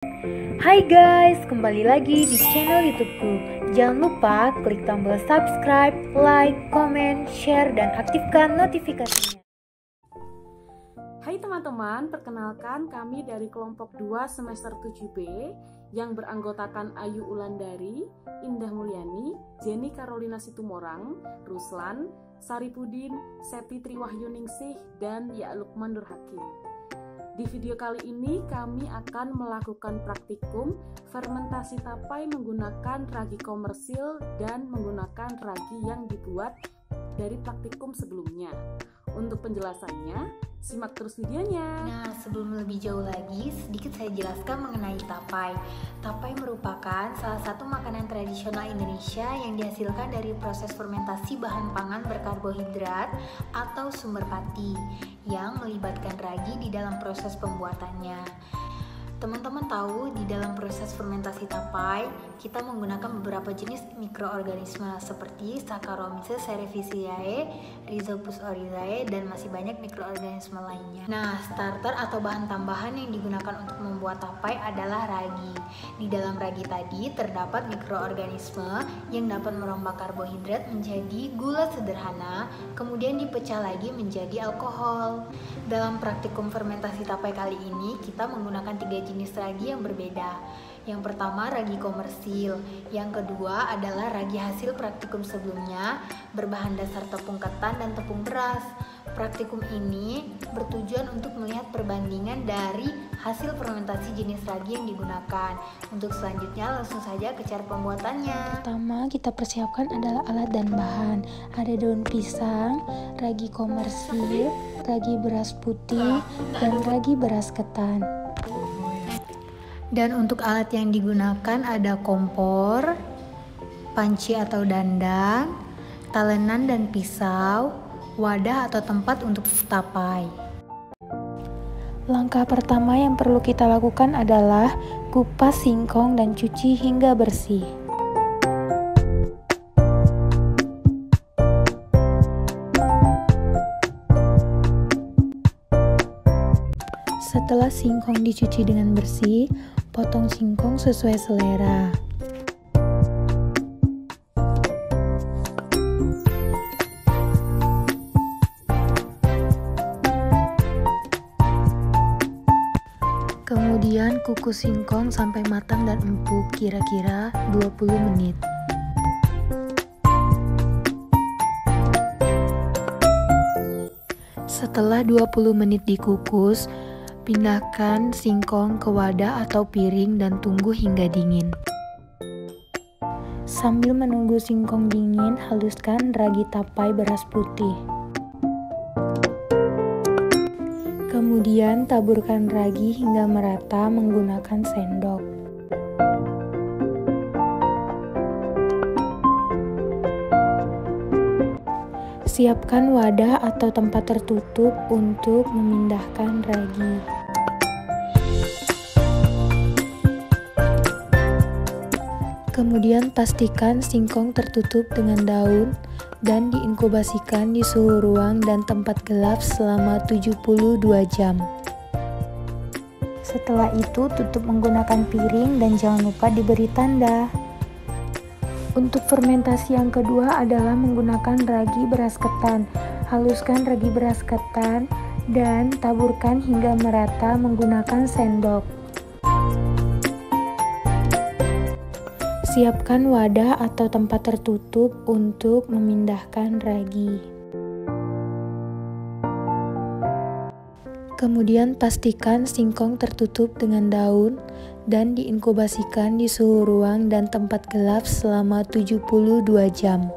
Hai guys, kembali lagi di channel YouTubeku. Jangan lupa klik tombol subscribe, like, comment, share, dan aktifkan notifikasinya. Hai teman-teman, perkenalkan kami dari kelompok 2 semester 7B yang beranggotakan Ayu Ulandari, Indah Mulyani, Jenny Carolina Situmorang, Ruslan, Saripudin, Septi Triwahyuningsih, dan Ya Lukman Nur Hakim. Di video kali ini kami akan melakukan praktikum fermentasi tapai menggunakan ragi komersil dan menggunakan ragi yang dibuat dari praktikum sebelumnya. Untuk penjelasannya, simak terus videonya. Nah, sebelum lebih jauh lagi, sedikit saya jelaskan mengenai tapai. Tapai merupakan salah satu makanan tradisional Indonesia yang dihasilkan dari proses fermentasi bahan pangan berkarbohidrat atau sumber pati yang melibatkan ragi di dalam proses pembuatannya. Teman-teman tahu di dalam proses fermentasi tapai kita menggunakan beberapa jenis mikroorganisme seperti Saccharomyces cerevisiae, Rhizopus oryzae, dan masih banyak mikroorganisme lainnya. Nah, starter atau bahan tambahan yang digunakan untuk membuat tapai adalah ragi. Di dalam ragi tadi terdapat mikroorganisme yang dapat merombak karbohidrat menjadi gula sederhana, kemudian dipecah lagi menjadi alkohol. Dalam praktikum fermentasi tapai kali ini kita menggunakan 3 jenis ragi yang berbeda. Yang pertama ragi komersil, yang kedua adalah ragi hasil praktikum sebelumnya berbahan dasar tepung ketan dan tepung beras. Praktikum ini bertujuan untuk melihat perbandingan dari hasil fermentasi jenis ragi yang digunakan. Untuk selanjutnya langsung saja ke cara pembuatannya. Pertama kita persiapkan adalah alat dan bahan. Ada daun pisang, ragi komersil, ragi beras putih, dan ragi beras ketan. Dan untuk alat yang digunakan ada kompor, panci atau dandang, talenan dan pisau, wadah atau tempat untuk tapai. Langkah pertama yang perlu kita lakukan adalah kupas singkong dan cuci hingga bersih. Setelah singkong dicuci dengan bersih, potong singkong sesuai selera. Kemudian kukus singkong sampai matang dan empuk, kira-kira 20 menit. Setelah 20 menit dikukus, pindahkan singkong ke wadah atau piring dan tunggu hingga dingin. Sambil menunggu singkong dingin, haluskan ragi tapai beras putih. Kemudian taburkan ragi hingga merata menggunakan sendok. Siapkan wadah atau tempat tertutup untuk memindahkan ragi. Kemudian pastikan singkong tertutup dengan daun dan diinkubasikan di suhu ruang dan tempat gelap selama 72 jam. Setelah itu tutup menggunakan piring dan jangan lupa diberi tanda. Untuk fermentasi yang kedua adalah menggunakan ragi beras ketan. Haluskan ragi beras ketan dan taburkan hingga merata menggunakan sendok. Siapkan wadah atau tempat tertutup untuk memindahkan ragi. Kemudian pastikan singkong tertutup dengan daun dan diinkubasikan di suhu ruang dan tempat gelap selama 72 jam.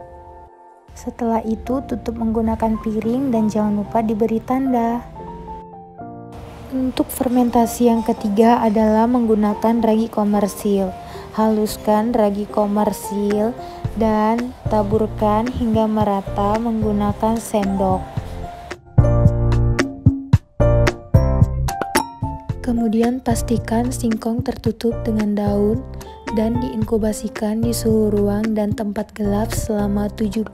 Setelah itu tutup menggunakan piring dan jangan lupa diberi tanda. Untuk fermentasi yang ketiga adalah menggunakan ragi komersil. Haluskan ragi komersil dan taburkan hingga merata menggunakan sendok. Kemudian pastikan singkong tertutup dengan daun dan diinkubasikan di suhu ruang dan tempat gelap selama 72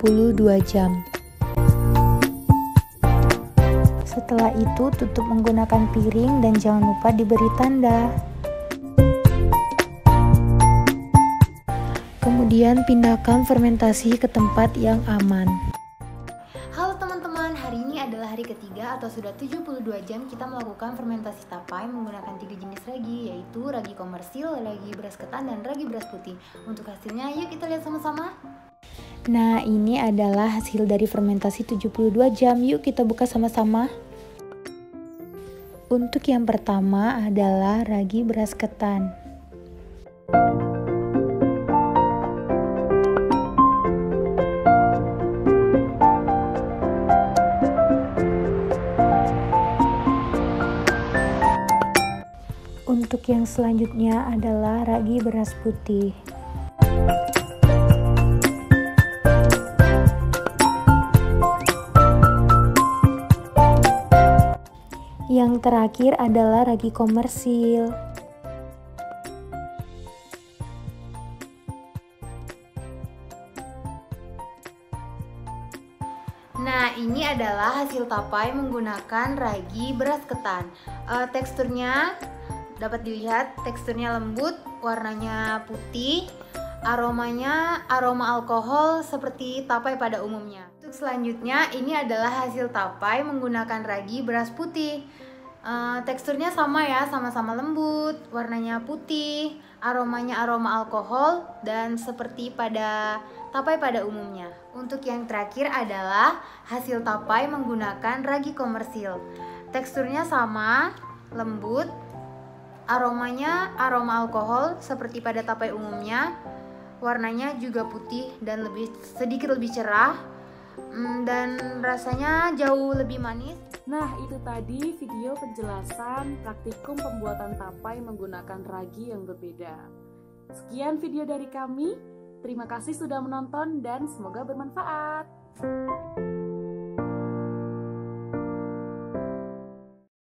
jam. Setelah itu tutup menggunakan piring dan jangan lupa diberi tanda. Kemudian pindahkan fermentasi ke tempat yang aman. Halo teman-teman, hari ini adalah hari ketiga atau sudah 72 jam kita melakukan fermentasi tapai menggunakan 3 jenis ragi, yaitu ragi komersil, ragi beras ketan, dan ragi beras putih. Untuk hasilnya yuk kita lihat sama-sama. Nah, ini adalah hasil dari fermentasi 72 jam. Yuk kita buka sama-sama. Untuk yang pertama adalah ragi beras ketan. Untuk yang selanjutnya adalah ragi beras putih. Yang terakhir adalah ragi komersil. Nah, ini adalah hasil tapai menggunakan ragi beras ketan. Teksturnya dapat dilihat, teksturnya lembut, warnanya putih, aromanya aroma alkohol seperti tapai pada umumnya. Untuk selanjutnya, ini adalah hasil tapai menggunakan ragi beras putih. Teksturnya sama ya, sama-sama lembut, warnanya putih, aromanya aroma alkohol, dan seperti pada tapai pada umumnya. Untuk yang terakhir adalah hasil tapai menggunakan ragi komersil. Teksturnya sama, lembut, aromanya aroma alkohol seperti pada tapai umumnya, warnanya juga putih dan sedikit lebih cerah, dan rasanya jauh lebih manis. Nah, itu tadi video penjelasan praktikum pembuatan tapai menggunakan ragi yang berbeda. Sekian video dari kami. Terima kasih sudah menonton dan semoga bermanfaat.